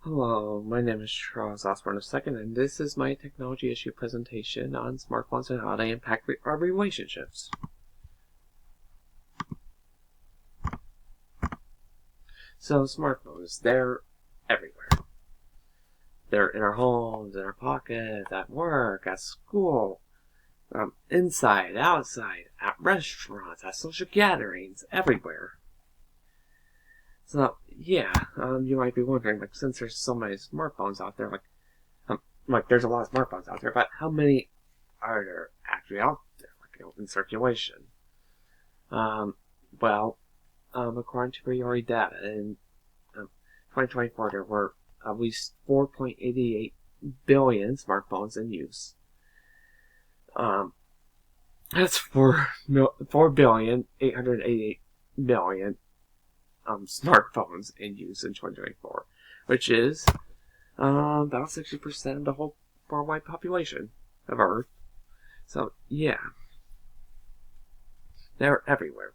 Hello, my name is Charles Osborne II, and this is my technology issue presentation on smartphones and how they impact our relationships. So, smartphones, they're everywhere. They're in our homes, in our pockets, at work, at school, inside, outside, at restaurants, at social gatherings, everywhere. So, yeah, you might be wondering, since there's so many smartphones out there, there's a lot of smartphones out there, but how many are there actually out there, in circulation? Um, well, according to Priori data, in 2024, there were at least 4.88 billion smartphones in use. That's 4,888,000,000 smartphones in use in 2024, which is about 60% of the whole worldwide population of Earth. So, yeah, they're everywhere.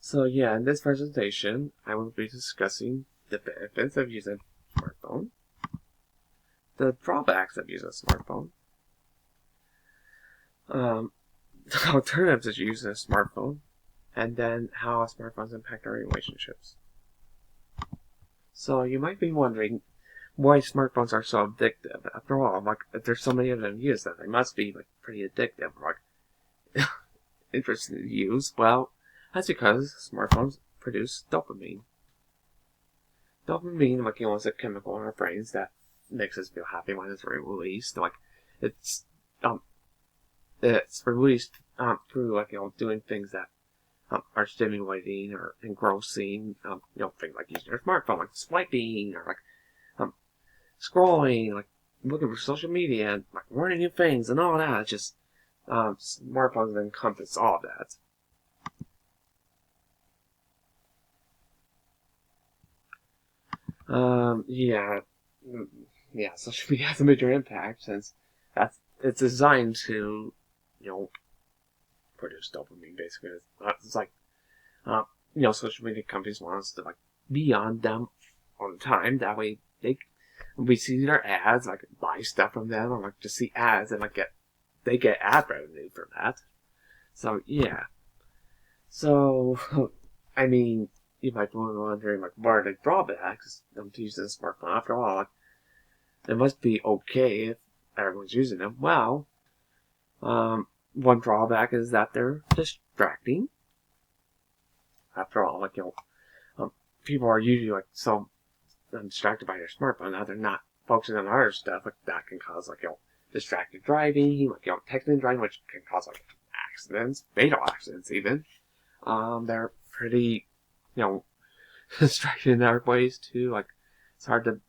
So, yeah, in this presentation, I will be discussing the benefits of using a smartphone, the drawbacks of using a smartphone, the alternatives of using a smartphone, and then how smartphones impact our relationships. So, you might be wondering why smartphones are so addictive. After all, if there's so many of them used, then they must be pretty addictive, interesting to use. Well, that's because smartphones produce dopamine. Dopamine, is a chemical in our brains that makes us feel happy when it's released. It's it's released through doing things that are stimulating or engrossing. Things like using your smartphone, like swiping or scrolling, looking for social media, and learning new things and all that. It's just smartphones encompass all of that. Yeah, social media has a major impact since it's designed to, produce dopamine. Basically, it's social media companies want us to be on them all the time. That way, we see their ads, buy stuff from them, or just see ads and they get ad revenue for that. So yeah. So I mean, you might be wondering what are the drawbacks of using a smartphone? After all, it must be okay if everyone's using them. Well, one drawback is that they're distracting. After all, people are usually so distracted by their smartphone that they're not focusing on other stuff. That can cause distracted driving, texting and driving, which can cause accidents, fatal accidents even. They're pretty, distracted in other ways too. It's hard to,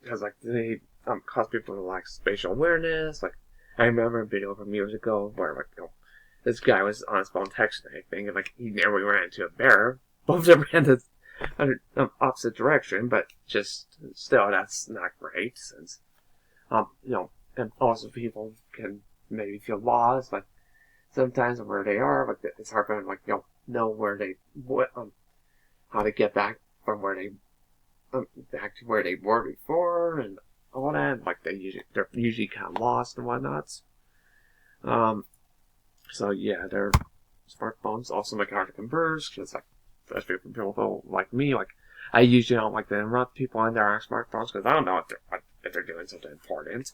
because they cause people to lack spatial awareness. I remember a video from years ago where this guy was on his phone texting anything, and he nearly ran into a bear. Both of them ran the opposite direction, but just still, that's not great since and also people can maybe feel lost. Sometimes where they are, it's hard for them know where they how to get back from where they back to where they were before and all that. They're usually kind of lost and whatnot. So yeah, their smartphones also make it hard to converse because especially for people like me, I usually don't like to interrupt people on their smartphones because I don't know if they're doing something important.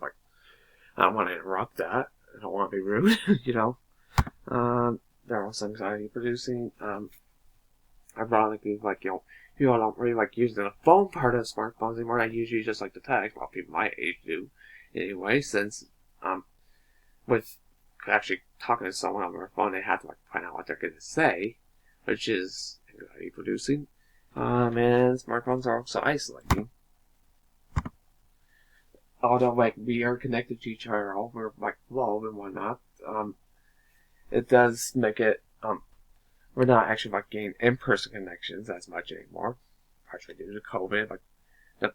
I don't want to interrupt that. I don't want to be rude, They're also anxiety producing. Ironically, people don't really using the phone part of smartphones anymore. I usually just like to text. Well, people my age do anyway, since with actually talking to someone on their phone, they have to find out what they're going to say, which is anxiety producing. And smartphones are also isolating. Although we are connected to each other over globe and whatnot, it does make it we're not actually getting in-person connections as much anymore, partially due to COVID,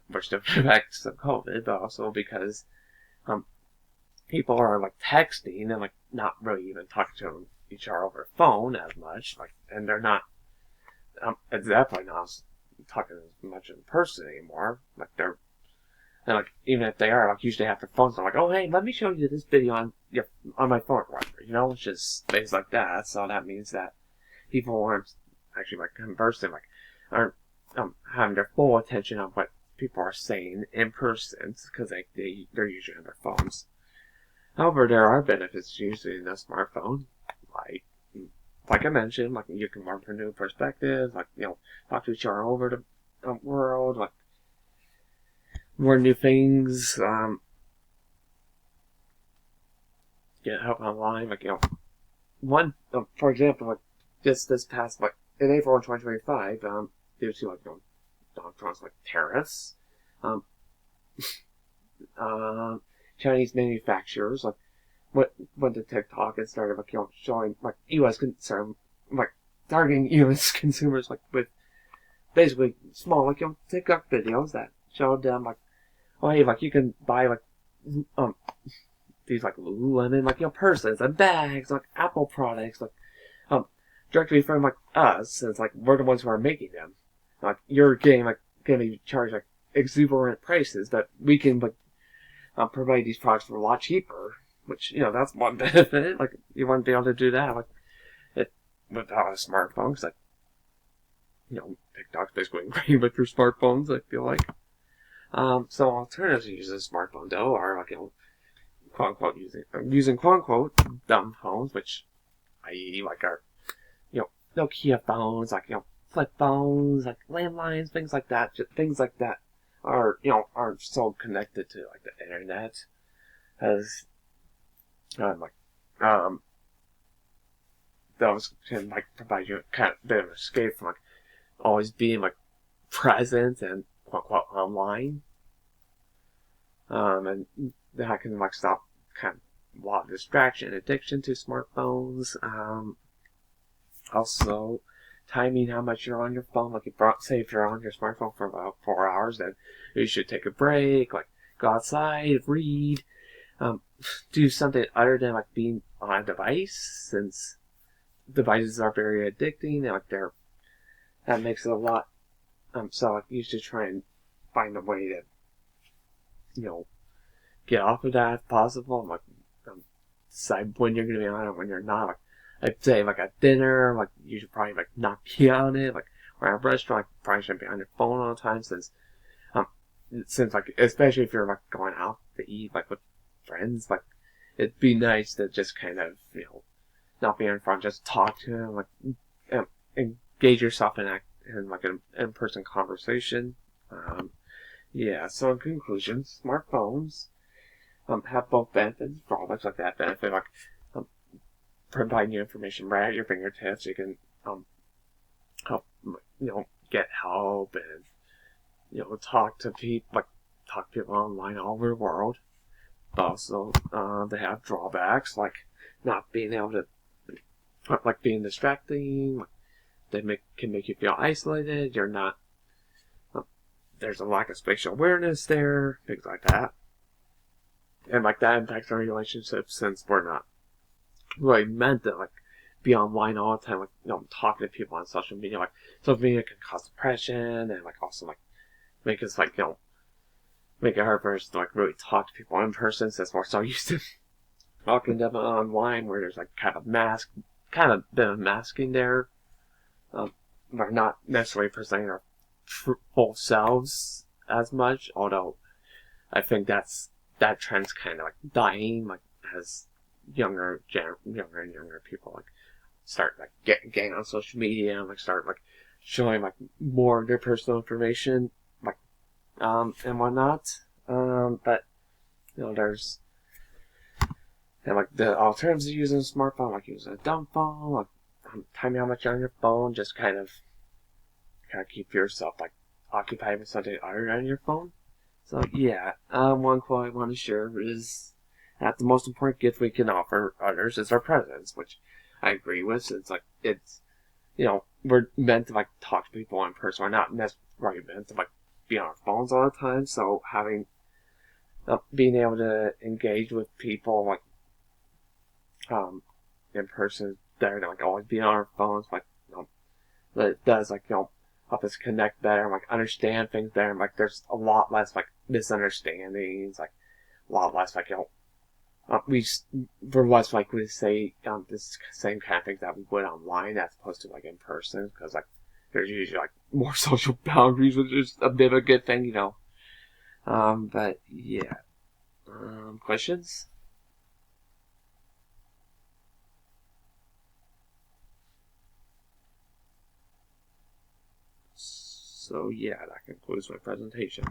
which the effects of COVID, but also because people are texting and not really even talking to to each other over the phone as much, like, and they're not. It's definitely not talking as much in person anymore. Like they're, and like even if they are, like usually have their phones. I'm like, oh hey, let me show you this video on my phone, or whatever. You know, it's just things like that. So that means that people aren't actually like conversing, like aren't having their full attention on what people are saying in person because they're usually on their phones. However, there are benefits to using a smartphone, like I mentioned, like you can learn from new perspectives, like talk to each other over the world, like learn new things, get help online, like one for example, like just this past like in April of 2025, due to like Donald Trump's like tariffs, um, Chinese manufacturers like went to TikTok and started like showing like U.S. like targeting U.S. consumers like with basically small like TikTok videos that showed them like, oh hey, like you can buy like these like Lululemon like purses and bags like Apple products like directly from like us, since like we're the ones who are making them. Like you're getting like gonna be charged like exuberant prices, but we can like provide these products for a lot cheaper. Which that's one benefit. Like you wouldn't be able to do that like without a smartphone. Cause like TikTok's basically great with your smartphones. I feel like. So alternatives to using a smartphone though are like quote unquote using quote unquote dumb phones, which i.e. like our Nokia phones, like flip phones, like landlines, things like that. Just things like that are aren't so connected to like the internet as those can like provide you kind of bit of escape from like always being like present and quote unquote online. And that can like stop kind of a lot of distraction and addiction to smartphones. Also, timing how much you're on your phone. Like, say if you're on your smartphone for about 4 hours, then you should take a break. Like, go outside, read, do something other than like being on a device, since devices are very addicting. And, like, that makes it a lot. So like, you should try and find a way to, get off of that if possible. Like, decide when you're gonna be on it, when you're not. Like, I'd say like at dinner, like you should probably like not be on it. Like or at a restaurant, you probably shouldn't be on your phone all the time, since like especially if you're like going out to eat like with friends, like it'd be nice to just kind of not be in front, just talk to them, like engage yourself in like an in-person conversation. Yeah. So in conclusion, smartphones have both benefits, drawbacks. Like that benefit, like providing you information right at your fingertips. You can help get help and talk to people online all over the world. But also they have drawbacks, like not being able to like being distracting. Like, they can make you feel isolated. You're not there's a lack of spatial awareness there, things like that. And like that impacts our relationships, since we're not really meant to like be online all the time, like talking to people on social media. Like social media can cause depression and like also like make us like make it hard for us to like really talk to people in person, since we're so used to talking to them online, where there's like kind of bit of masking there. We're not necessarily presenting our full selves as much, although I think that trend's kind of like dying, like as younger and younger people like start like getting on social media and like start like showing like more of their personal information, like and whatnot. But there's and like the alternatives to using a smartphone, like using a dumb phone, like timing how much you're on your phone, just kind of keep yourself like occupied with something other than your phone. So yeah, one quote I want to share is that the most important gift we can offer others is our presence, which I agree with. Since like it's we're meant to like talk to people in person. We're not necessarily meant to like be on our phones all the time. So having being able to engage with people like in person there to like always be on our phones, like but it does like help us connect better, and, like understand things better, and like there's a lot less like misunderstandings, like a lot less like we just, for once like we say this same kind of things that we would online as opposed to like in person, because like there's usually like more social boundaries, which is a bit of a good thing, but yeah. Questions? So yeah, that concludes my presentation.